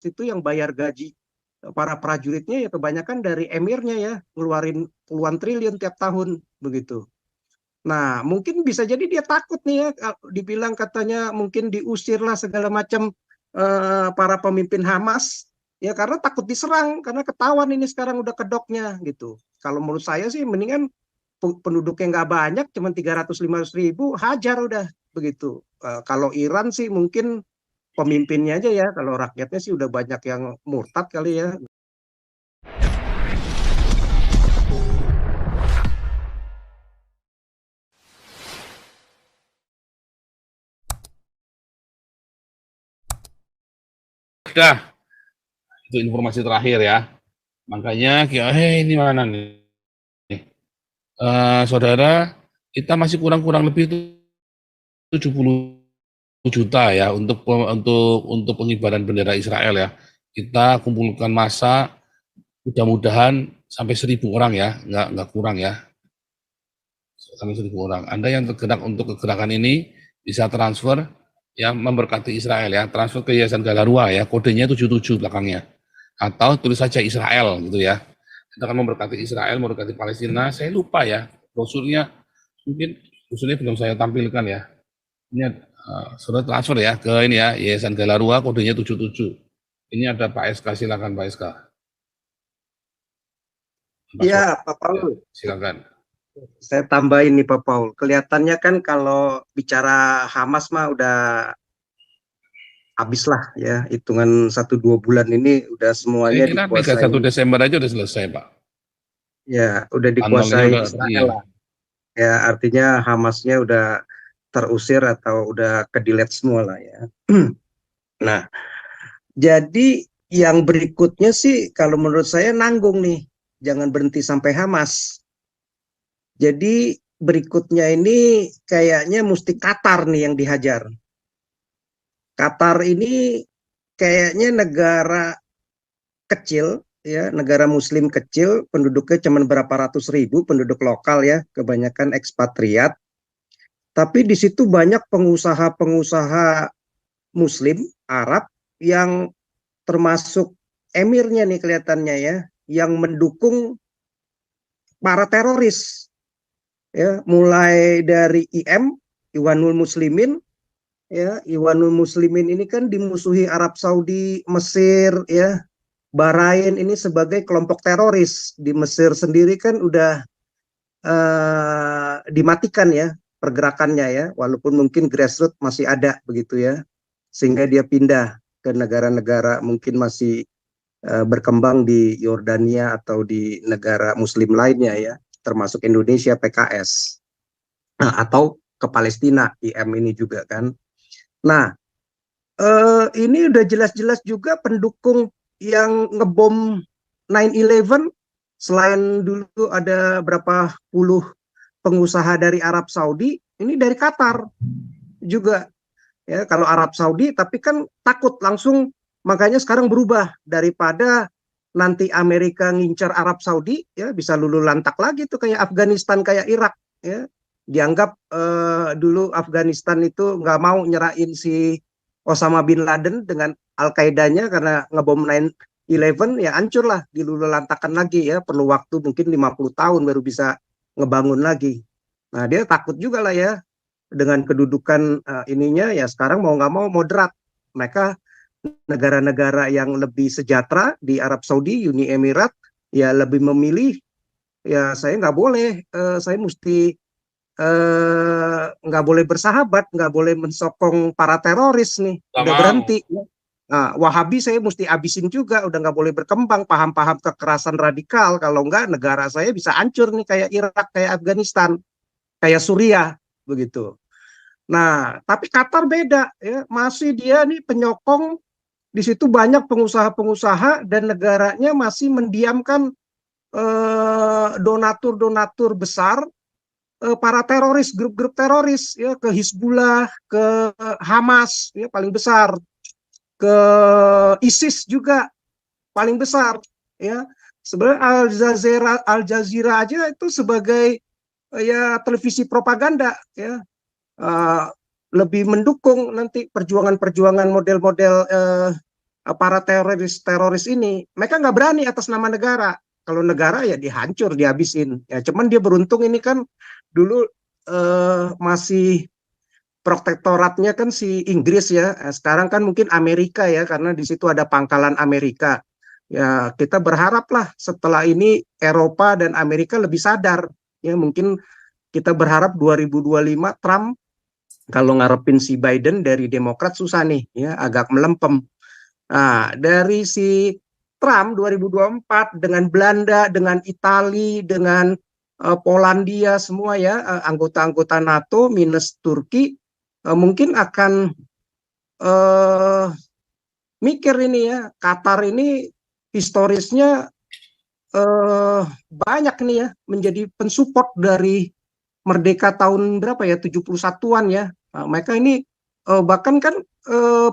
itu yang bayar gaji para prajuritnya ya kebanyakan dari emirnya ya, ngeluarin puluhan triliun tiap tahun begitu. Nah, mungkin bisa jadi dia takut nih ya, dibilang katanya mungkin diusir lah segala macam para pemimpin Hamas, ya karena takut diserang, karena ketahuan ini sekarang udah kedoknya gitu. Kalau menurut saya sih mendingan penduduknya nggak banyak, cuma 300-500 ribu, hajar udah begitu. Kalau Iran sih mungkin pemimpinnya aja ya, kalau rakyatnya sih udah banyak yang murtad kali ya. Dah, itu informasi terakhir ya. Makanya, ini mana nih? Saudara, kita masih kurang lebih 70 juta ya untuk pengibaran bendera Israel ya. Kita kumpulkan massa, mudah-mudahan sampai 1.000 orang ya, nggak kurang ya, sampai 1.000 orang. Anda yang tergerak untuk kegerakan ini bisa transfer yang memberkati Israel ya, transfer ke Yayasan Galarua ya, kodenya 77 belakangnya. Atau tulis saja Israel gitu ya. Kita akan memberkati Israel, memberkati Palestina. Saya lupa ya, brosurnya mungkin brosurnya belum saya tampilkan ya. Ini sudah transfer ya ke ini ya, Yayasan Galarua kodenya 77. Ini ada Pak SK, silakan Pak SK. Iya, Pak Paul. Silakan. Saya tambahin nih Pak Paul. Kelihatannya kan kalau bicara Hamas mah udah habis lah ya. Hitungan 1-2 bulan ini udah semuanya Ini kan 31 dikuasai. Desember aja udah selesai Pak. Ya, udah Tanggalnya dikuasai udah, Israel iya. lah. Ya, artinya Hamasnya udah terusir atau udah kedilet semua lah ya. Nah, jadi yang berikutnya sih kalau menurut saya nanggung nih. Jangan berhenti sampai Hamas. Jadi berikutnya ini kayaknya mesti Qatar nih yang dihajar. Qatar ini kayaknya negara kecil ya, negara muslim kecil, penduduknya cuma berapa ratus ribu penduduk lokal ya, kebanyakan ekspatriat. Tapi di situ banyak pengusaha-pengusaha muslim Arab yang termasuk emirnya nih kelihatannya ya, yang mendukung para teroris ya, mulai dari Iwanul Muslimin ya. Iwanul Muslimin ini kan dimusuhi Arab Saudi, Mesir ya, Bahrain ini sebagai kelompok teroris. Di Mesir sendiri kan udah dimatikan ya pergerakannya ya, walaupun mungkin grassroots masih ada begitu ya, sehingga dia pindah ke negara-negara mungkin masih berkembang di Yordania atau di negara muslim lainnya ya, termasuk Indonesia PKS. Nah, atau ke Palestina IM ini juga kan. Nah, ini udah jelas-jelas juga pendukung yang ngebom 9/11. Selain dulu ada berapa puluh pengusaha dari Arab Saudi, ini dari Qatar juga ya. Kalau Arab Saudi tapi kan takut langsung, makanya sekarang berubah, daripada nanti Amerika ngincar Arab Saudi ya, bisa lulu lantak lagi tuh kayak Afghanistan, kayak Irak ya. Dianggap dulu Afghanistan itu nggak mau nyerahin si Osama bin Laden dengan Al-Qaedanya karena ngebom 9/11 ya, hancur lah, dilululantakan lagi ya, perlu waktu mungkin 50 tahun baru bisa ngebangun lagi. Nah, dia takut juga lah ya dengan kedudukan ininya ya, sekarang mau nggak mau moderat. Mereka negara-negara yang lebih sejahtera di Arab Saudi, Uni Emirat ya lebih memilih ya, saya nggak boleh, saya mesti nggak boleh bersahabat, nggak boleh mensokong para teroris nih, Nggak udah mau. berhenti. Nah, Wahabi saya mesti abisin juga, udah nggak boleh berkembang paham-paham kekerasan radikal, kalau nggak negara saya bisa hancur nih kayak Irak, kayak Afghanistan, kayak Suriah begitu. Nah, tapi Qatar beda ya, masih dia nih penyokong, di situ banyak pengusaha-pengusaha dan negaranya masih mendiamkan donatur-donatur besar para teroris, grup-grup teroris ya, ke Hizbullah, ke Hamas ya paling besar, ke ISIS juga paling besar ya. Sebenarnya Al Jazeera aja itu sebagai ya televisi propaganda ya, lebih mendukung nanti perjuangan-perjuangan model-model para teroris ini, mereka nggak berani atas nama negara. Kalau negara ya dihancur, dihabisin. Ya, cuman dia beruntung ini kan dulu masih protektoratnya kan si Inggris ya. Sekarang kan mungkin Amerika ya, karena di situ ada pangkalan Amerika. Ya, kita berharaplah setelah ini Eropa dan Amerika lebih sadar. Ya, mungkin kita berharap 2025 Trump kalau ngarepin si Biden dari Demokrat susah nih, ya agak melempem. Nah, dari si Trump 2024 dengan Belanda, dengan Italia, dengan Polandia semua ya anggota-anggota NATO minus Turki mungkin akan uh, mikir ini ya, Qatar ini historisnya banyak nih ya menjadi pensupport dari merdeka tahun berapa ya 71-an ya. Nah, mereka ini bahkan kan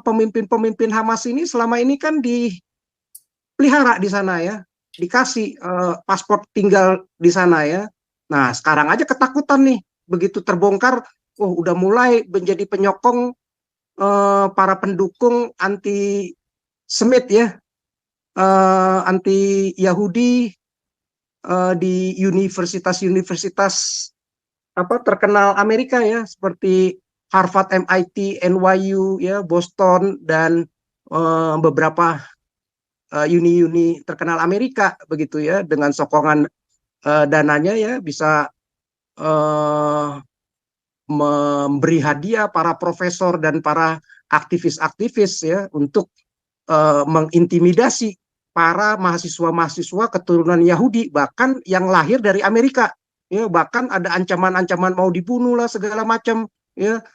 pemimpin-pemimpin Hamas ini selama ini kan dipelihara di sana ya, dikasih paspor tinggal di sana ya. Nah, sekarang aja ketakutan nih begitu terbongkar, oh udah mulai menjadi penyokong para pendukung anti Semit ya, anti Yahudi di universitas-universitas apa terkenal Amerika ya seperti Harvard, MIT, NYU ya, Boston dan beberapa uni-uni terkenal Amerika begitu ya dengan sokongan dananya ya bisa uh, memberi hadiah para profesor dan para aktivis-aktivis ya untuk mengintimidasi para mahasiswa-mahasiswa keturunan Yahudi bahkan yang lahir dari Amerika ya bahkan ada ancaman-ancaman mau dibunuh lah segala macam ya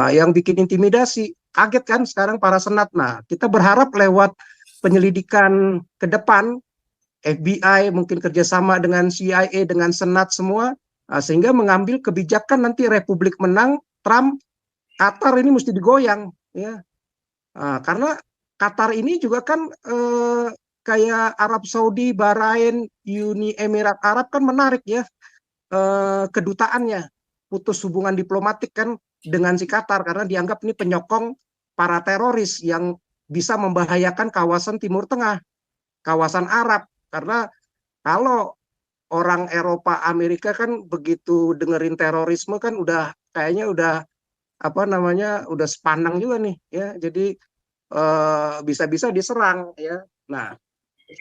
yang bikin intimidasi kaget kan sekarang para senat. Nah kita berharap lewat penyelidikan ke depan FBI mungkin kerjasama dengan CIA dengan senat semua sehingga mengambil kebijakan nanti Republik menang Trump Qatar ini mesti digoyang ya karena Qatar ini juga kan kayak Arab Saudi, Bahrain, Uni Emirat Arab kan menarik ya kedutaannya, putus hubungan diplomatik kan dengan si Qatar karena dianggap ini penyokong para teroris yang bisa membahayakan kawasan Timur Tengah, kawasan Arab. Karena kalau orang Eropa, Amerika kan begitu dengerin terorisme kan udah kayaknya udah apa namanya udah sepanang juga nih ya. Jadi bisa-bisa diserang ya. Nah,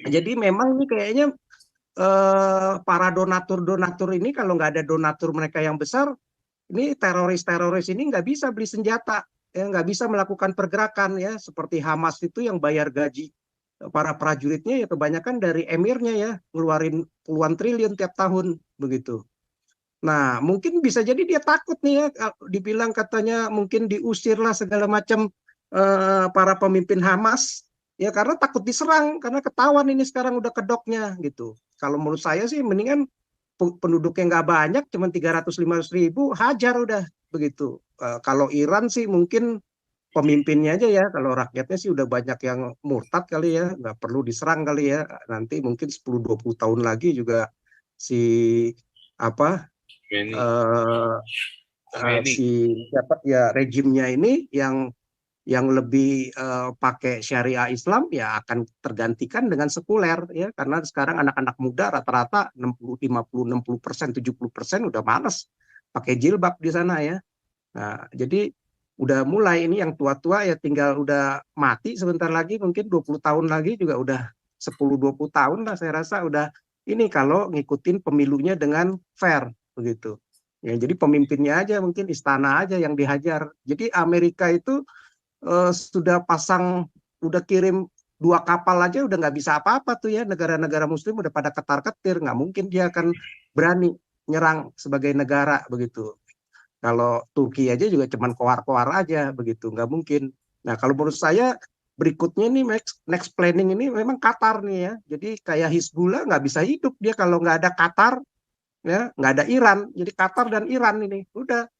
jadi memang ini kayaknya para donatur-donatur ini kalau nggak ada donatur mereka yang besar, ini teroris-teroris ini nggak bisa beli senjata, ya nggak bisa melakukan pergerakan ya seperti Hamas itu yang bayar gaji para prajuritnya ya kebanyakan dari emirnya ya ngeluarin puluhan triliun tiap tahun begitu. Nah mungkin bisa jadi dia takut nih ya dibilang katanya mungkin diusir lah segala macam para pemimpin Hamas ya karena takut diserang karena ketahuan ini sekarang udah kedoknya gitu. Kalau menurut saya sih mendingan penduduknya nggak banyak cuma 300-500 ribu hajar udah begitu. Kalau Iran sih mungkin pemimpinnya aja ya kalau rakyatnya sih udah banyak yang murtad kali ya nggak perlu diserang kali ya nanti mungkin 10-20 tahun lagi juga si apa si siapa ya rejimnya ini yang lebih pakai syariah Islam ya akan tergantikan dengan sekuler ya karena sekarang anak-anak muda rata-rata 60 50 60% 70% udah malas pakai jilbab di sana ya. Nah, jadi udah mulai ini yang tua-tua ya tinggal udah mati sebentar lagi mungkin 20 tahun lagi juga udah 10-20 tahun lah saya rasa udah ini kalau ngikutin pemilunya dengan fair begitu. Ya, jadi pemimpinnya aja mungkin istana aja yang dihajar. Jadi Amerika itu sudah pasang, udah kirim 2 kapal aja udah nggak bisa apa-apa tuh ya negara-negara Muslim udah pada ketar-ketir nggak mungkin dia akan berani nyerang sebagai negara begitu. Kalau Turki aja juga cuman koar-koar aja begitu nggak mungkin. Nah kalau menurut saya berikutnya nih next planning ini memang Qatar nih ya. Jadi kayak Hizbullah nggak bisa hidup dia kalau nggak ada Qatar ya nggak ada Iran. Jadi Qatar dan Iran ini udah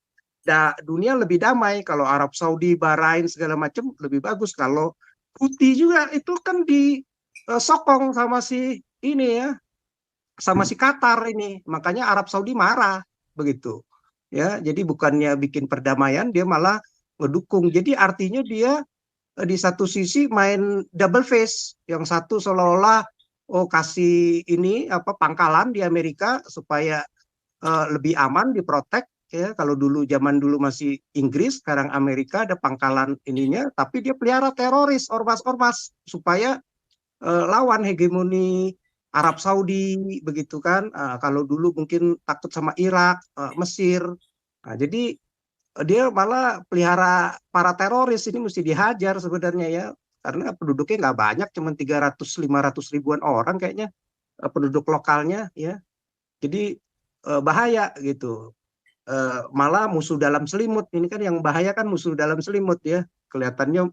dunia lebih damai kalau Arab Saudi, Bahrain segala macam lebih bagus kalau Houthi juga itu kan disokong sama si ini ya, sama si Qatar ini. Makanya Arab Saudi marah begitu. Ya, jadi bukannya bikin perdamaian dia malah ngedukung. Jadi artinya dia di satu sisi main double face, yang satu seolah-olah kasih ini apa pangkalan di Amerika supaya lebih aman diprotek ya. Kalau dulu zaman dulu masih Inggris, sekarang Amerika ada pangkalan ininya, tapi dia pelihara teroris, ormas-ormas supaya lawan hegemoni Arab Saudi begitu kan. Kalau dulu mungkin takut sama Irak, Mesir. Nah, jadi dia malah pelihara para teroris ini mesti dihajar sebenarnya ya. Karena penduduknya nggak banyak, cuma 300-500 ribuan orang kayaknya penduduk lokalnya ya. Jadi bahaya gitu. Malah musuh dalam selimut. Ini kan yang bahaya kan musuh dalam selimut ya. Kelihatannya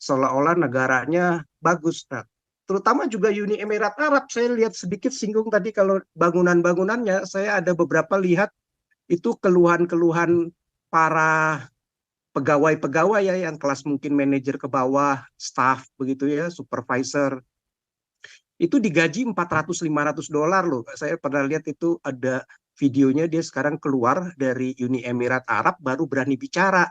seolah-olah negaranya bagus. Nah, terutama juga Uni Emirat Arab. Saya lihat sedikit singgung tadi kalau bangunan-bangunannya, saya ada beberapa lihat itu keluhan-keluhan para pegawai-pegawai ya yang kelas mungkin manajer ke bawah, staff begitu ya, supervisor. Itu digaji $400-500 loh. Saya pernah lihat itu ada videonya, dia sekarang keluar dari Uni Emirat Arab baru berani bicara.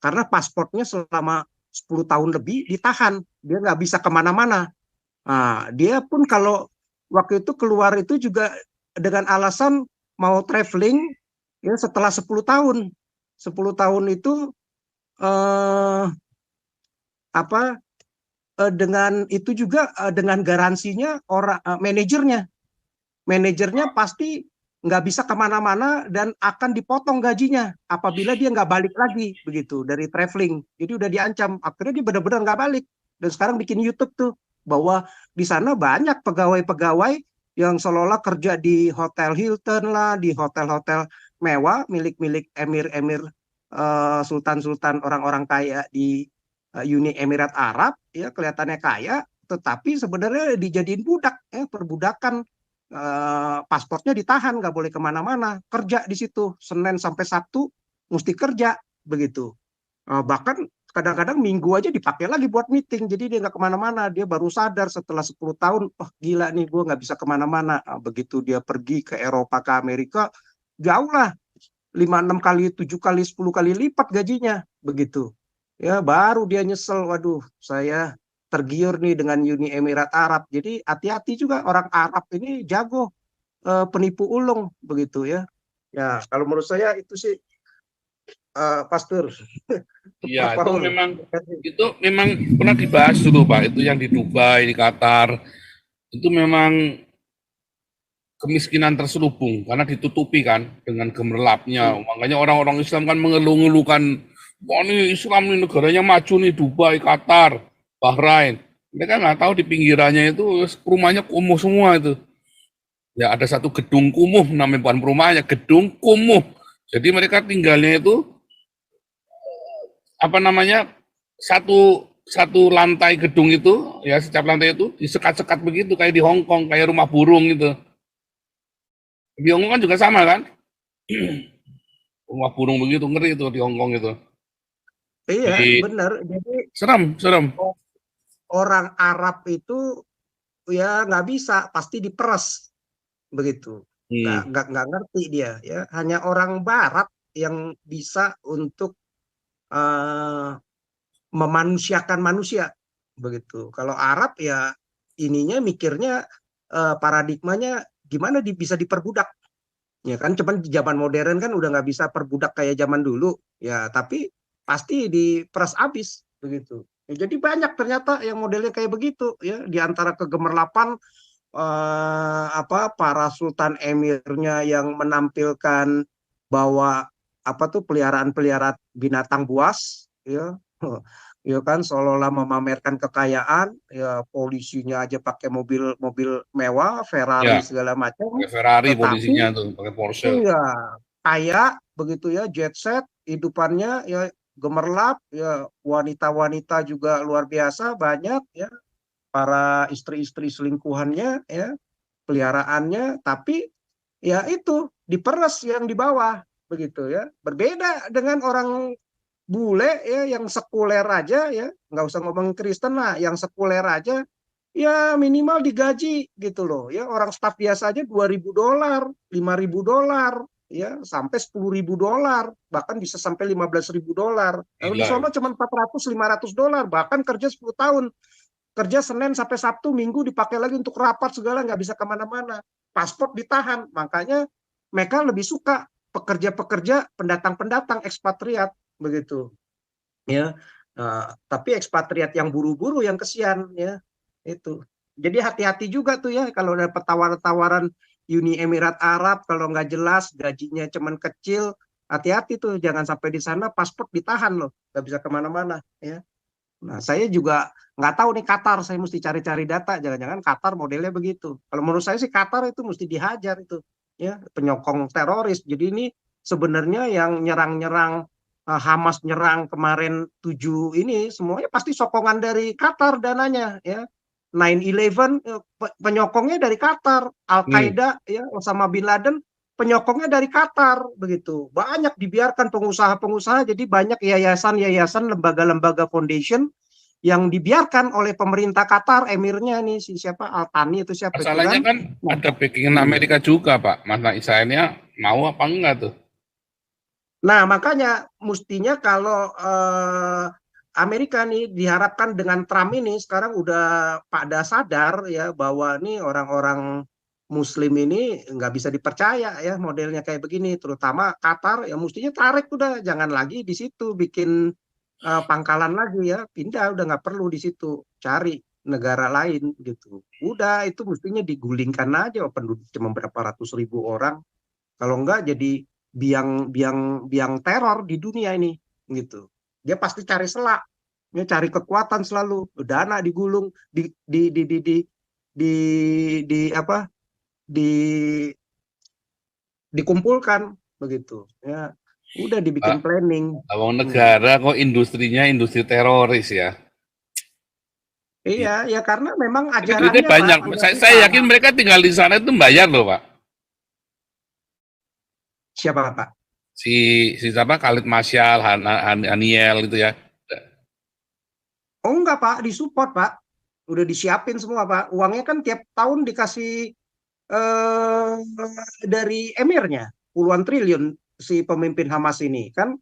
Karena pasportnya selama 10 tahun lebih ditahan. Dia nggak bisa kemana-mana. Nah, dia pun kalau waktu itu keluar itu juga dengan alasan mau traveling ya setelah 10 tahun. 10 tahun itu eh, apa dengan itu juga dengan garansinya orang manajernya pasti nggak bisa kemana-mana dan akan dipotong gajinya apabila dia nggak balik lagi begitu dari traveling. Jadi udah diancam. Akhirnya dia benar-benar nggak balik. Dan sekarang bikin YouTube tuh bahwa di sana banyak pegawai-pegawai yang seolah-olah kerja di Hotel Hilton lah, di hotel-hotel mewah milik-milik emir-emir, sultan-sultan orang-orang kaya di Uni Emirat Arab, ya kelihatannya kaya, tetapi sebenarnya dijadiin budak, ya perbudakan. Pasportnya ditahan, nggak boleh kemana-mana, kerja di situ Senin sampai Sabtu mesti kerja begitu. Bahkan kadang-kadang minggu aja dipakai lagi buat meeting, jadi dia nggak kemana-mana. Dia baru sadar setelah 10 tahun, oh gila nih gue nggak bisa kemana-mana. Begitu dia pergi ke Eropa, ke Amerika, jauh lah 5-6 kali, 7 kali, 10 kali lipat gajinya begitu. Ya baru dia nyesel, waduh saya tergiur nih dengan Uni Emirat Arab. Jadi hati-hati juga, orang Arab ini jago penipu ulung begitu ya. Ya kalau menurut saya itu sih Pastor. Pak Iya, Paul. itu memang pernah dibahas dulu Pak, itu yang di Dubai, di Qatar, itu memang kemiskinan terselubung karena ditutupi kan dengan gemerlapnya. Makanya orang-orang Islam kan mengeluh-ngeluhkan, wah ini Islam ini negaranya maju nih, Dubai, Qatar, Bahrain. Mereka nggak tahu di pinggirannya itu rumahnya kumuh semua itu. Ya ada satu gedung kumuh, namanya bukan perumahannya, gedung kumuh. Jadi mereka tinggalnya itu apa namanya, satu satu lantai gedung itu ya, setiap lantai itu disekat-sekat begitu kayak di Hong Kong, kayak rumah burung gitu. Di Hong Kong kan juga sama kan, rumah burung begitu, ngeri itu di Hong Kong itu. Iya Jadi benar. Jadi serem, serem. orang Arab itu ya nggak bisa, pasti diperas begitu. Hmm. Nggak ngerti dia ya. Hanya orang Barat yang bisa untuk eh, memanusiakan manusia begitu. Kalau Arab ya ininya mikirnya paradigmanya gimana bisa diperbudak ya kan. Cuman di zaman modern kan udah nggak bisa perbudak kayak zaman dulu ya, tapi pasti diperas habis begitu. Ya, jadi banyak ternyata yang modelnya kayak begitu ya, di antara kegemerlapan para sultan emirnya yang menampilkan bahwa apa tuh peliharaan-peliharaan binatang buas ya. Ya kan seolah-olah memamerkan kekayaan ya, polisinya aja pakai mobil-mobil mewah, Ferrari Ya, segala macam, pakai Ferrari polisinya tetapi tuh, pakai Porsche. iya kaya begitu ya, jet set hidupannya ya, gemerlap ya, wanita-wanita juga luar biasa banyak ya, para istri-istri selingkuhannya ya, peliharaannya, tapi ya itu diperes yang di bawah begitu ya. Berbeda dengan orang bule ya yang sekuler aja ya, nggak usah ngomong Kristen lah, yang sekuler aja ya minimal digaji gitu loh ya. Orang staf biasa aja $2.000, $5.000 ya sampai $10.000, bahkan bisa sampai $15.000. Kalau di Gila. sono cuma $400-500, bahkan kerja 10 tahun, kerja Senin sampai Sabtu, Minggu dipakai lagi untuk rapat segala, nggak bisa kemana-mana, paspor ditahan. Makanya mereka lebih suka pekerja-pekerja pendatang-pendatang ekspatriat begitu ya. Tapi ekspatriat yang buru-buru yang kesian ya itu. Jadi hati-hati juga tuh ya kalau dapat tawaran-tawaran Uni Emirat Arab, kalau nggak jelas gajinya cuman kecil, hati-hati tuh, jangan sampai di sana paspor ditahan loh, nggak bisa kemana-mana ya. Nah, saya juga nggak tahu nih Qatar, saya mesti cari-cari data, jangan-jangan Qatar modelnya begitu. Kalau menurut saya sih Qatar itu mesti dihajar itu, ya, penyokong teroris. Jadi ini sebenarnya yang nyerang-nyerang, Hamas nyerang kemarin 7 ini semuanya pasti sokongan dari Qatar dananya, ya. 9/11 penyokongnya dari Qatar, Al-Qaeda ya Osama bin Laden penyokongnya dari Qatar begitu. Banyak dibiarkan pengusaha-pengusaha, jadi banyak yayasan-yayasan, lembaga-lembaga foundation yang dibiarkan oleh pemerintah Qatar, emirnya nih si siapa, Al Thani itu siapa itu Masalahnya kan. kan Nah, ada backingan Amerika juga, Pak. Mana Israelnya mau apa enggak tuh? nah makanya mestinya kalau Amerika nih diharapkan dengan Trump ini sekarang udah pada sadar ya bahwa nih orang-orang Muslim ini nggak bisa dipercaya ya modelnya kayak begini, terutama Qatar ya mestinya tarik udah, jangan lagi di situ bikin pangkalan lagi ya, pindah udah nggak perlu di situ, cari negara lain gitu. Udah itu mestinya digulingkan aja, penduduk cuma berapa ratus ribu orang, kalau enggak jadi biang teror di dunia ini gitu. Dia pasti cari selak, dia cari kekuatan selalu, dana digulung, di di apa di dikumpulkan begitu ya, udah Pak, dibikin planning. abang Hmm. negara kok industrinya industri teroris ya? Iya ya karena memang Tapi duitnya ajarannya Pak banyak. udah Saya Islam. yakin mereka tinggal di sana itu bayar loh, Pak. Siapa Pak? Si si siapa Khalid Masyal, Haniel itu ya. Oh enggak Pak, disupport Pak, udah disiapin semua Pak, uangnya kan tiap tahun dikasih eh, dari emirnya puluhan triliun. Si pemimpin Hamas ini kan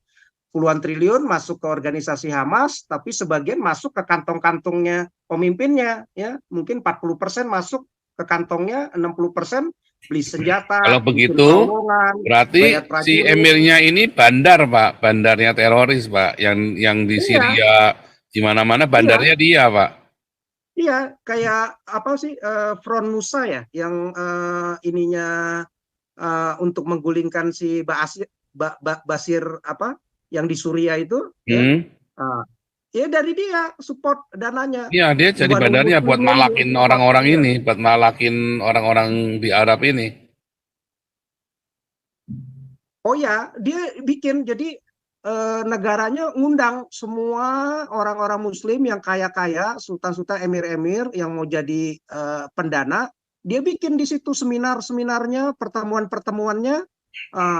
puluhan triliun masuk ke organisasi Hamas, tapi sebagian masuk ke kantong-kantongnya pemimpinnya ya, mungkin 40% masuk ke kantongnya, 60% beli senjata, Kalau bikin begitu, terowongan, bayar berarti si prajurit. emirnya ini bandar, Pak. Bandarnya teroris, Pak. Yang di Iya, Syria, di mana-mana iya, bandarnya dia, Pak. iya, kayak apa sih, Front Nusa ya, yang ininya untuk menggulingkan si Basir apa, yang di Suriah itu, ya, Hmm. uh, ya dari dia support dananya Iya, dia jadi 2.000 bandarnya buat triliun dia malakin support. orang-orang Iya. ini, buat malakin orang-orang di Arab ini. Oh ya, dia bikin jadi negaranya ngundang semua orang-orang Muslim yang kaya-kaya, sultan-sultan, emir-emir yang mau jadi pendana, dia bikin di situ seminar-seminarnya, pertemuan-pertemuannya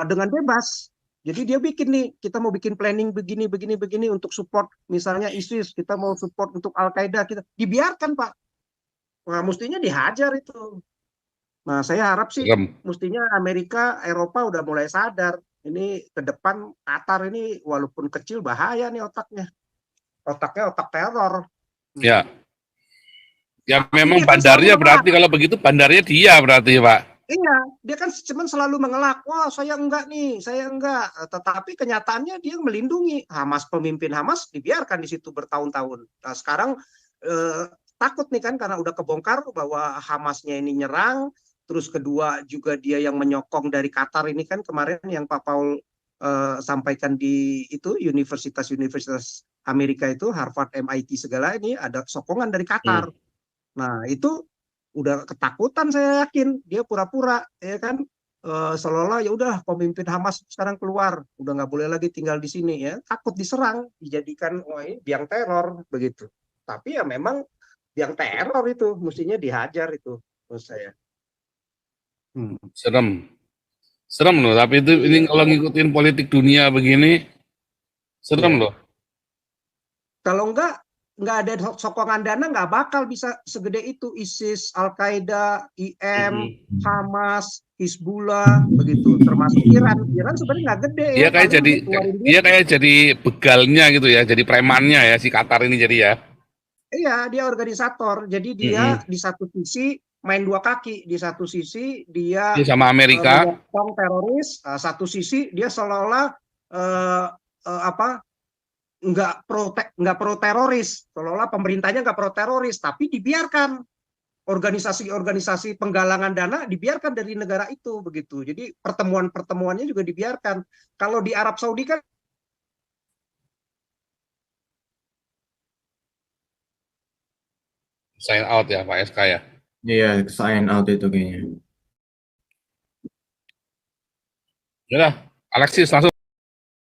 dengan bebas. Jadi dia bikin nih, kita mau bikin planning begini, begini, begini untuk support, misalnya ISIS, kita mau support untuk Al-Qaeda, kita dibiarkan Pak. Nah, mestinya dihajar itu. Nah, saya harap sih Serem. mestinya Amerika, Eropa udah mulai sadar. Ini ke depan Qatar ini walaupun kecil bahaya nih otaknya. Otaknya otak teror. Hmm. Ya, ya Tapi memang dia kan selalu bandarnya mengelak. berarti kalau begitu bandarnya dia berarti, Pak. Iya, dia kan cuman selalu mengelak. Wah, saya enggak nih, saya enggak. Tetapi kenyataannya dia melindungi Hamas, pemimpin Hamas dibiarkan di situ bertahun-tahun. Nah, sekarang eh, takut nih kan karena udah kebongkar bahwa Hamasnya ini nyerang. Terus kedua juga dia yang menyokong dari Qatar ini kan kemarin yang Pak Paul sampaikan di itu universitas-universitas Amerika itu Harvard, MIT segala ini ada sokongan dari Qatar. Hmm. Nah, itu udah ketakutan, saya yakin dia pura-pura ya kan, seolah-olah ya udah pemimpin Hamas sekarang keluar, udah nggak boleh lagi tinggal di sini ya, takut diserang, dijadikan oh, ini biang teror begitu. Tapi ya memang biang teror itu mestinya dihajar itu menurut saya. Hmm. Serem. Serem loh, tapi itu ini Iya, kalau ngikutin politik dunia begini, serem iya. loh. Kalau enggak nggak ada sokongan dana, nggak bakal bisa segede itu. ISIS, Al-Qaeda, IM, Hamas, Hizbullah, begitu. Termasuk Iran. Iran sebenarnya nggak gede ya, paling dia keluarin duit. dia kayak jadi begalnya gitu ya, jadi premannya ya si Qatar ini jadi ya. Iya, dia organisator. Jadi dia di satu sisi main dua kaki, di satu sisi dia Dia sama Amerika. menyokong teroris, satu sisi dia seolah-olah apa nggak pro teroris, seolah-olah pemerintahnya nggak pro teroris, tapi dibiarkan organisasi-organisasi penggalangan dana dibiarkan dari negara itu begitu. Jadi pertemuan-pertemuannya juga dibiarkan. Kalau di Arab Saudi kan Sign out ya Pak SK ya. Iya, sign out itu kayaknya. Ya Alexis langsung.